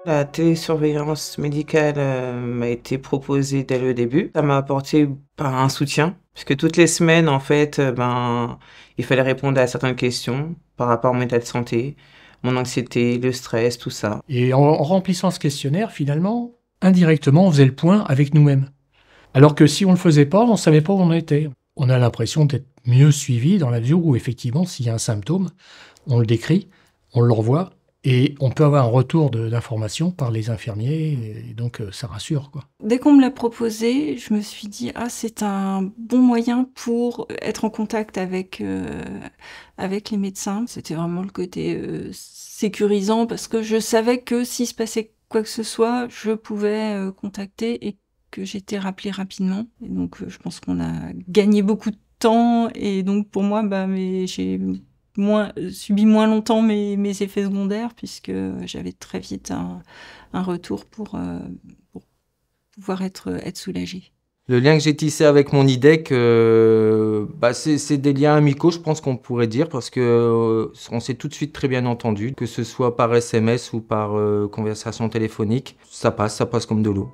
La télésurveillance médicale, m'a été proposée dès le début. Ça m'a apporté, un soutien, puisque toutes les semaines, en fait, il fallait répondre à certaines questions par rapport à mon état de santé, mon anxiété, le stress, tout ça. Et en remplissant ce questionnaire, finalement, indirectement, on faisait le point avec nous-mêmes. Alors que si on ne le faisait pas, on ne savait pas où on était. On a l'impression d'être mieux suivi dans la mesure où, effectivement, s'il y a un symptôme, on le décrit, on le revoit, et on peut avoir un retour d'information par les infirmiers, et donc ça rassure, quoi. Dès qu'on me l'a proposé, je me suis dit: «Ah, c'est un bon moyen pour être en contact avec les médecins». C'était vraiment le côté, sécurisant parce que je savais que s'il se passait quoi que ce soit, je pouvais, contacter et que j'étais rappelée rapidement et donc je pense qu'on a gagné beaucoup de temps et donc pour moi, j'ai subi moins longtemps mes effets secondaires puisque j'avais très vite un retour pour pouvoir être soulagée. Le lien que j'ai tissé avec mon IDEC, c'est des liens amicaux, je pense qu'on pourrait dire, parce que on s'est tout de suite très bien entendu, que ce soit par SMS ou par conversation téléphonique, ça passe comme de l'eau.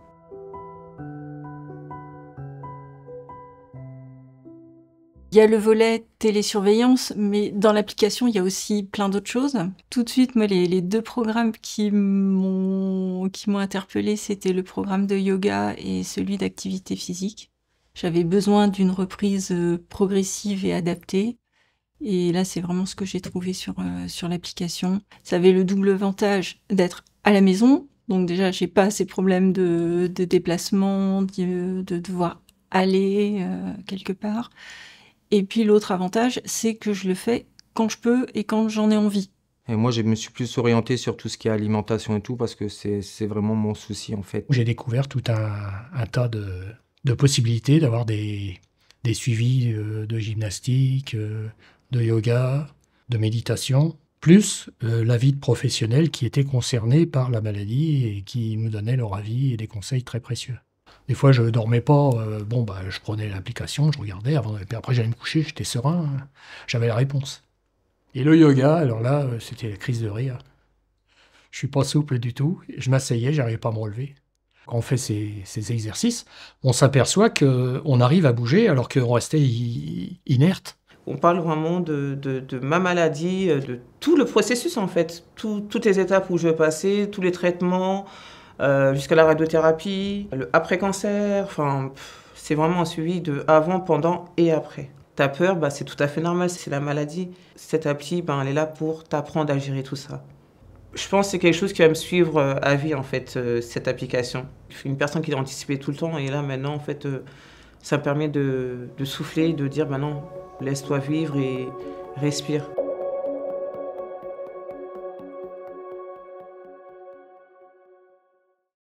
Il y a le volet télésurveillance, mais dans l'application, il y a aussi plein d'autres choses. Tout de suite, moi, les 2 programmes qui m'ont interpellée, c'était le programme de yoga et celui d'activité physique. J'avais besoin d'une reprise, progressive et adaptée et là, c'est vraiment ce que j'ai trouvé sur l'application. Ça avait le double avantage d'être à la maison, donc déjà, j'ai pas ces problèmes de déplacement, de devoir aller, quelque part. Et puis l'autre avantage, c'est que je le fais quand je peux et quand j'en ai envie. Et moi, je me suis plus orienté sur tout ce qui est alimentation et tout, parce que c'est vraiment mon souci, en fait. J'ai découvert tout un tas de possibilités d'avoir des suivis de gymnastique, de yoga, de méditation, plus la vie de professionnels qui étaient concernés par la maladie et qui nous donnaient leur avis et des conseils très précieux. Des fois, je dormais pas, je prenais l'application, je regardais, et puis après j'allais me coucher, j'étais serein, j'avais la réponse. Et le yoga, alors là, c'était la crise de rire. Je suis pas souple du tout, je m'asseyais, j'arrivais pas à me relever. Quand on fait ces exercices, on s'aperçoit qu'on arrive à bouger alors qu'on restait inerte. On parle vraiment de ma maladie, de tout le processus, en fait. Toutes les étapes où je passais, tous les traitements, jusqu'à la radiothérapie, le après-cancer, c'est vraiment un suivi de avant, pendant et après. Ta peur, c'est tout à fait normal, c'est la maladie. Cette appli, elle est là pour t'apprendre à gérer tout ça. Je pense que c'est quelque chose qui va me suivre à vie, en fait, cette application. Je suis une personne qui doit anticiper tout le temps et là, maintenant, en fait, ça me permet de souffler, de dire, non, laisse-toi vivre et respire.